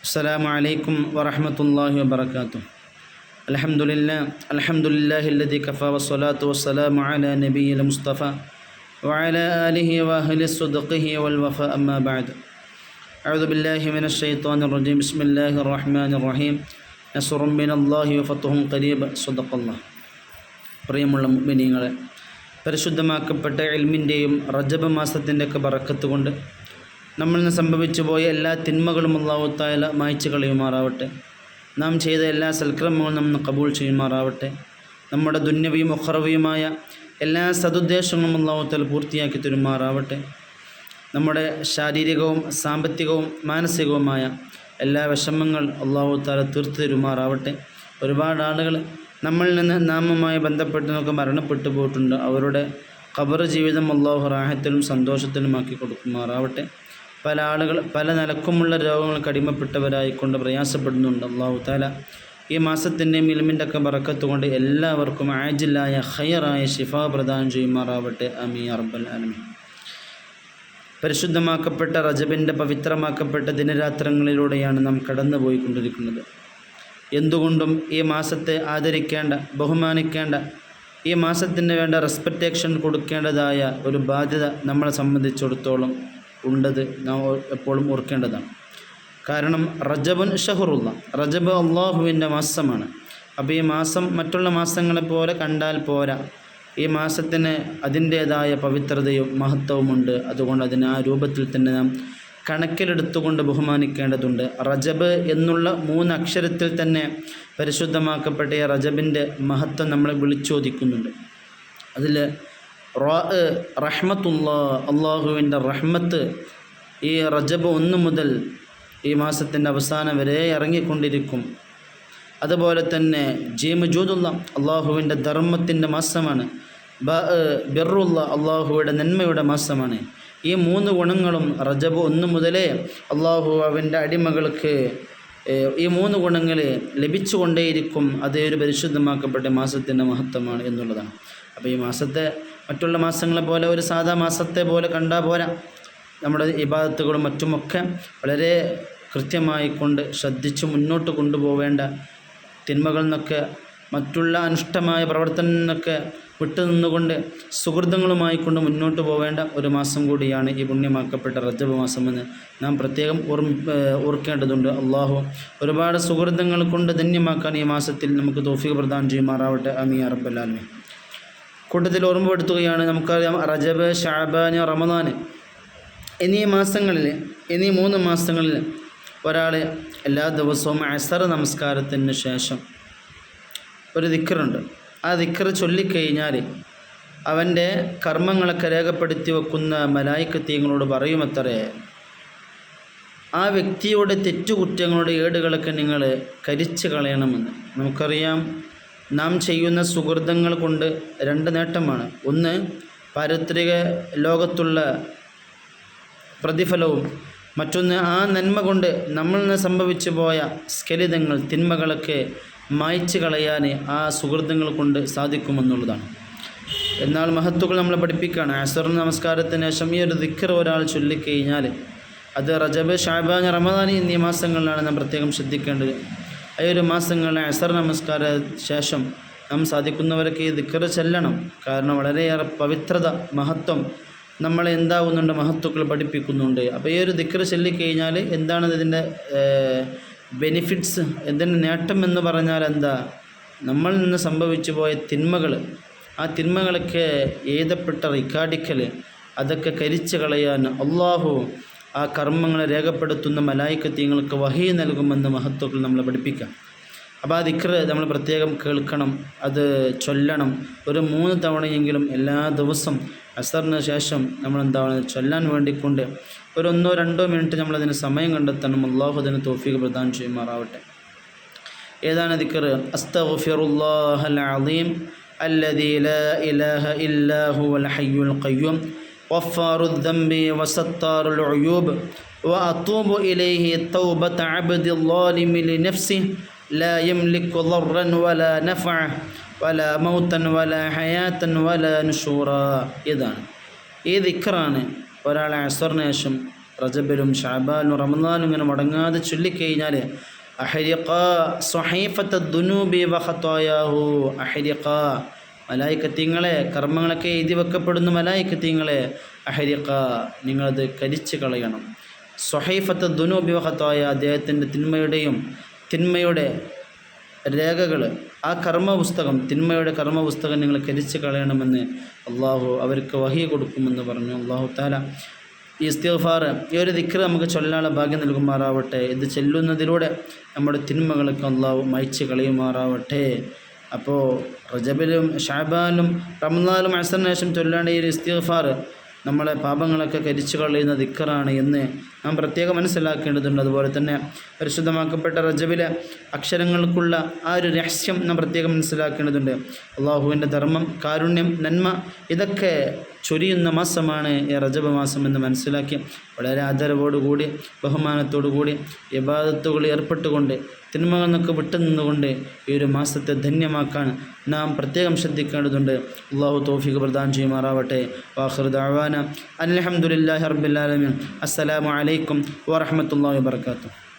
السلام عليكم ورحمة الله وبركاته. الحمد لله الذي كفى والصلاة والسلام على نبي المصطفى وعلى آله وأهل صدقه والوفاء أما بعد. أعوذ بالله من الشيطان الرجيم. بسم الله الرحمن الرحيم. نصر من الله وفتح قريب. صدق الله. പ്രിയമുള്ള മുഅ്മിനീങ്ങളെ, പരിശുദ്ധമാക്കപ്പെട്ട ഇൽമിൻ്റെയും റജബ് മാസത്തിൻ്റെയൊക്കെ ബറക്കത്ത് കൊണ്ട് നമ്മളിൽ നിന്ന് സംഭവിച്ചു പോയ എല്ലാ തിന്മകളും അല്ലാഹു തആല മായ്ച്ചു കളയുമാറാവട്ടെ. നാം ചെയ്ത എല്ലാ സൽക്രമങ്ങളും നമ്മൾ കബൂൽ ചെയ്യുമാറാവട്ടെ. നമ്മുടെ ദുന്യവിയും ഉഖറവിയുമായ എല്ലാ സതുദ്ദേശങ്ങളും അല്ലാഹു തആല പൂർത്തിയാക്കി തരുമാറാവട്ടെ. നമ്മുടെ ശാരീരികവും സാമ്പത്തികവും മാനസികവുമായ എല്ലാ വിഷമങ്ങൾ അല്ലാഹു തആല തീർത്തു തരുമാറാവട്ടെ. ഒരുപാട് ആളുകൾ നമ്മളിൽ നിന്ന് നാമുമായി ബന്ധപ്പെട്ട് നമുക്ക് മരണപ്പെട്ടു പോയിട്ടുണ്ട്. അവരുടെ ഖബർ ജീവിതം അല്ലാഹു റാഹത്തിലും സന്തോഷത്തിലുമാക്കി കൊടുക്കുമാറാവട്ടെ. പല ആളുകൾ പല നിലക്കുമുള്ള രോഗങ്ങൾക്ക് അടിമപ്പെട്ടവരായിക്കൊണ്ട് പ്രയാസപ്പെടുന്നുണ്ട്. അല്ലാഹു തആല ഈ മാസത്തിൻ്റെയും ഇൽമിൻ്റെ ഒക്കെ ബറക്കത്ത് കൊണ്ട് എല്ലാവർക്കും ആജിലായ ഖൈറായ ശിഫ പ്രദാനം ചെയ്യുമാറാവട്ടെ. ആമീൻ യാ റബ്ബൽ ആലമീൻ. പരിശുദ്ധമാക്കപ്പെട്ട റജബിൻ്റെ പവിത്രമാക്കപ്പെട്ട ദിനരാത്രങ്ങളിലൂടെയാണ് നാം കടന്നു പോയിക്കൊണ്ടിരിക്കുന്നത്. എന്തുകൊണ്ടും ഈ മാസത്തെ ആദരിക്കേണ്ട, ബഹുമാനിക്കേണ്ട, ഈ മാസത്തിന് വേണ്ട റെസ്പെക്റ്റേഷൻ കൊടുക്കേണ്ടതായ ഒരു ബാധ്യത നമ്മളെ സംബന്ധിച്ചിടത്തോളം ഉണ്ടത് നാം എപ്പോഴും ഓർക്കേണ്ടതാണ്. കാരണം റജബുൻ ഷഹറുള്ള, റജബ് അള്ളാഹുവിൻ്റെ മാസമാണ്. അപ്പോൾ ഈ മാസം മറ്റുള്ള മാസങ്ങളെപ്പോലെ കണ്ടാൽ പോരാ. ഈ മാസത്തിന് അതിൻ്റേതായ പവിത്രതയും മഹത്വവുമുണ്ട്. അതുകൊണ്ട് അതിന് ആ രൂപത്തിൽ തന്നെ നാം കണക്കിലെടുത്തുകൊണ്ട് ബഹുമാനിക്കേണ്ടതുണ്ട്. റജബ് എന്നുള്ള 3 അക്ഷരത്തിൽ തന്നെ പരിശുദ്ധമാക്കപ്പെട്ട ഈ റജബിൻ്റെ മഹത്വം നമ്മളെ വിളിച്ചോദിക്കുന്നുണ്ട്. അതിൽ റഹ്മത്തുല്ലാ, അള്ളാഹുവിൻ്റെ റഹ്മത്ത് ഈ റജബ് 1 മുതൽ ഈ മാസത്തിൻ്റെ അവസാനം വരെ ഇറങ്ങിക്കൊണ്ടിരിക്കും. അതുപോലെ തന്നെ ജീമജൂദുള്ള, അള്ളാഹുവിൻ്റെ ധർമ്മത്തിൻ്റെ മാസമാണ്. ബിറുള്ള, അള്ളാഹുവിൻ്റെ നന്മയുടെ മാസമാണ്. ഈ 3 ഗുണങ്ങളും റജബ് 1 മുതലേ അള്ളാഹു അവൻ്റെ അടിമകൾക്ക് ഈ 3 ഗുണങ്ങൾ ലഭിച്ചുകൊണ്ടേയിരിക്കും. അതേ ഒരു പരിശുദ്ധമാക്കപ്പെട്ട മാസത്തിൻ്റെ മഹത്വമാണ് എന്നുള്ളതാണ്. അപ്പോൾ ഈ മാസത്തെ മറ്റുള്ള മാസങ്ങളെ പോലെ ഒരു സാധാ മാസത്തെ പോലെ കണ്ടാൽ പോരാ. നമ്മുടെ ഇബാദത്തുകളും മറ്റുമൊക്കെ വളരെ കൃത്യമായി കൊണ്ട് ശ്രദ്ധിച്ച് മുന്നോട്ട് കൊണ്ടുപോവേണ്ട, തിന്മകളിൽ നിന്നൊക്കെ മറ്റുള്ള അനിഷ്ടമായ പ്രവർത്തനത്തിൽ നിന്നൊക്കെ വിട്ടുനിന്നുകൊണ്ട് സുഹൃത്തുക്കളുമായി കൊണ്ട് മുന്നോട്ട് പോവേണ്ട ഒരു മാസം കൂടിയാണ് ഈ പുണ്യമാക്കപ്പെട്ട റജബ് മാസമെന്ന് നാം പ്രത്യേകം ഓർക്കേണ്ടതുണ്ട്. അള്ളാഹു ഒരുപാട് സുഹൃത്തുക്കൾ കൊണ്ട് ധന്യമാക്കാൻ ഈ മാസത്തിൽ നമുക്ക് തൗഫീഖ് പ്രദാനം ചെയ്യുമാറാവട്ടെ. ആമീൻ യാ റബ്ബൽ ആലമീൻ. കൂട്ടത്തിൽ ഓർമ്മപ്പെടുത്തുകയാണ്, നമുക്കറിയാം റജബ്, ശഅബാൻ, റമദാൻ എന്നീ മാസങ്ങളിൽ, എന്നീ 3 മാസങ്ങളിൽ ഒരാൾ എല്ലാ ദിവസവും അസർ നമസ്കാരത്തിന് ശേഷം ഒരു ദിക്റുണ്ട്. ആ ദിക്ർ ചൊല്ലിക്കഴിഞ്ഞാൽ അവൻ്റെ കർമ്മങ്ങളൊക്കെ രേഖപ്പെടുത്തി വെക്കുന്ന മലായിക്കത്തീങ്ങളോട് പറയുമത്രേ, ആ വ്യക്തിയുടെ തെറ്റുകുറ്റങ്ങളുടെ ഏടുകളൊക്കെ നിങ്ങൾ കരിച്ചു കളയണമെന്ന്. നമുക്കറിയാം, നാം ചെയ്യുന്ന സുഹൃതങ്ങൾ കൊണ്ട് 2 നേട്ടമാണ്. ഒന്ന്, പാരത്രിക ലോകത്തുള്ള പ്രതിഫലവും, മറ്റൊന്ന് ആ നന്മ കൊണ്ട് നമ്മളിൽ നിന്ന് സംഭവിച്ചു പോയ സ്ഖലിതങ്ങൾ, തിന്മകളൊക്കെ മായ്ച്ചു കളയാൻ ആ സുഹൃത്തുക്കൾ കൊണ്ട് സാധിക്കുമെന്നുള്ളതാണ്. എന്നാൽ മഹത്തുക്കൾ നമ്മളെ പഠിപ്പിക്കുകയാണ്, അസർ നമസ്കാരത്തിന് ശേഷം ഈ ഒരു ദിക്ർ ഒരാൾ ചൊല്ലിക്കഴിഞ്ഞാൽ അത് റജബ്, ശഅബാൻ, റമദാൻ എന്നീ മാസങ്ങളിലാണ് നാം പ്രത്യേകം ശ്രദ്ധിക്കേണ്ടത്. ഈ ഒരു മാസങ്ങളിൽ അസർ നമസ്കാര ശേഷം നാം സാധിക്കുന്നവരൊക്കെ ഈ ദിക്ർ ചെല്ലണം. കാരണം വളരെയേറെ പവിത്രത, മഹത്വം നമ്മളെ എന്താവുന്നുണ്ട്, മഹത്തുക്കൾ പഠിപ്പിക്കുന്നുണ്ട്. അപ്പോൾ ഈ ഒരു ദിക്ർ ചൊല്ലിക്കഴിഞ്ഞാൽ എന്താണ് ഇതിൻ്റെ ബെനിഫിറ്റ്സ്, എന്തിൻ്റെ നേട്ടം എന്ന് പറഞ്ഞാൽ എന്താ, നമ്മളിൽ നിന്ന് സംഭവിച്ചു പോയ തിന്മകൾ, ആ തിന്മകളൊക്കെ എഴുതപ്പെട്ട റിക്കാർഡിക്കൽ, അതൊക്കെ കരിച്ചു കളയാൻ അള്ളാഹു ആ കർമ്മങ്ങളെ രേഖപ്പെടുത്തുന്ന മലായിക്കത്തീങ്ങൾക്ക് വഹി നൽകുമെന്ന് മഹത്തുക്കൾ നമ്മളെ പഠിപ്പിക്കാം. അപ്പോൾ ആ ദിക്ർ നമ്മൾ പ്രത്യേകം കേൾക്കണം, അത് ചൊല്ലണം. ഒരു 3 തവണയെങ്കിലും എല്ലാ ദിവസം അസറിന് ശേഷം നമ്മളെന്താണ് ചൊല്ലാൻ വേണ്ടിക്കൊണ്ട് ഒരു 1-2 മിനിറ്റ് നമ്മളതിന് സമയം കണ്ടെത്തണം. അള്ളാഹു അതിന് തൗഫീഖ് പ്രദാനം ചെയ്യുമാറാവട്ടെ. ഏതാണ് ദിക്ർ? അസ്തഗ്ഫിറുല്ലാഹൽ അളീം അല്ലദീ ലാ ഇലാഹ ഇല്ലാ ഹുവൽ ഹയ്യുൽ ഖയ്യൂം ഗഫാറുദ് ദംബി വസത്താറുൽ ഉയൂബ് വഅതൂബു ഇലൈഹി തൗബത അബ്ദിൽ ളാലിമി ലിനഫ്സിഹി ലാ യംലികു ദർറൻ വലാ നഫഅ വലാ മൗതൻ വലാ ഹയാതൻ വലാ നുശൂറ. ഇതാണ് ഈ ദിക്റാണ് ഒരാൾ അസറിന് ശേഷം റജബിലും ഷഅബാനും റമദാനും ഇങ്ങനെ മുടങ്ങാതെ ചൊല്ലിക്കഴിഞ്ഞാൽ മലായിക്കത്തീങ്ങളെ, കർമ്മങ്ങളൊക്കെ എഴുതി വെക്കപ്പെടുന്ന മലായിക്കത്തീങ്ങളെ, നിങ്ങളത് കരിച്ചു കളയണം. സ്വഹൈഫത്ത് ദുനൂബി വഖത്തായ അദ്ദേഹത്തിൻ്റെ തിന്മയുടെ രേഖകൾ, ആ കർമ്മപുസ്തകം, തിന്മയുടെ കർമ്മപുസ്തകം നിങ്ങൾ കരിച്ചു കളയണമെന്ന് അള്ളാഹു അവർക്ക് വഹി കൊടുക്കുമെന്ന് പറഞ്ഞു. അള്ളാഹു തആല ഈ ഇസ്തിഗ്ഫാർ, ഈ ഒരു ദിക്ർ നമുക്ക് ചൊല്ലാനുള്ള ഭാഗ്യം നൽകുമാറാവട്ടെ. ഇത് ചെല്ലുന്നതിലൂടെ നമ്മുടെ തിന്മകളൊക്കെ അള്ളാഹു മായ്ച്ച് കളയുമാറാവട്ടെ. അപ്പോൾ റജബിലും ഷഅബാനും റമദാനും അസറിന് ശേഷം ചൊല്ലേണ്ട ഈ ഒരു ഇസ്തിഗ്ഫാർ നമ്മളെ പാപങ്ങളൊക്കെ കരിച്ചു കളയുന്ന ദിക്റാണ് എന്ന് നാം പ്രത്യേകം മനസ്സിലാക്കേണ്ടതുണ്ട്. അതുപോലെ തന്നെ പരിശുദ്ധമാക്കപ്പെട്ട റജബിലെ അക്ഷരങ്ങൾക്കുള്ള ആ ഒരു രഹസ്യം നാം പ്രത്യേകം മനസ്സിലാക്കേണ്ടതുണ്ട്. അള്ളാഹുവിൻ്റെ ധർമ്മം, കാരുണ്യം, നന്മ ഇതൊക്കെ ചൊരിയുന്ന മാസമാണ് ഈ റജബ് മാസം എന്ന് മനസ്സിലാക്കി വളരെ ആദരവോടുകൂടി ബഹുമാനത്തോടുകൂടി ഇബാദത്തുകൾ ഏർപ്പെട്ടുകൊണ്ട് തിന്മകൾ നിന്നൊക്കെ വിട്ടുനിന്നുകൊണ്ട് ഈ ഒരു മാസത്തെ ധന്യമാക്കാൻ നാം പ്രത്യേകം ശ്രദ്ധിക്കേണ്ടതുണ്ട്. അള്ളാഹു തൗഫീഖ് പ്രദാനം ചെയ്യുമാറാവട്ടെ. വാഖിറു ദഅവാന അൽഹംദുലില്ലാഹി റബ്ബിൽ ആലമീൻ. അസ്സലാമു അലൈക്കും വറഹ്മത്തുള്ളാഹി വബറകാതുഹു.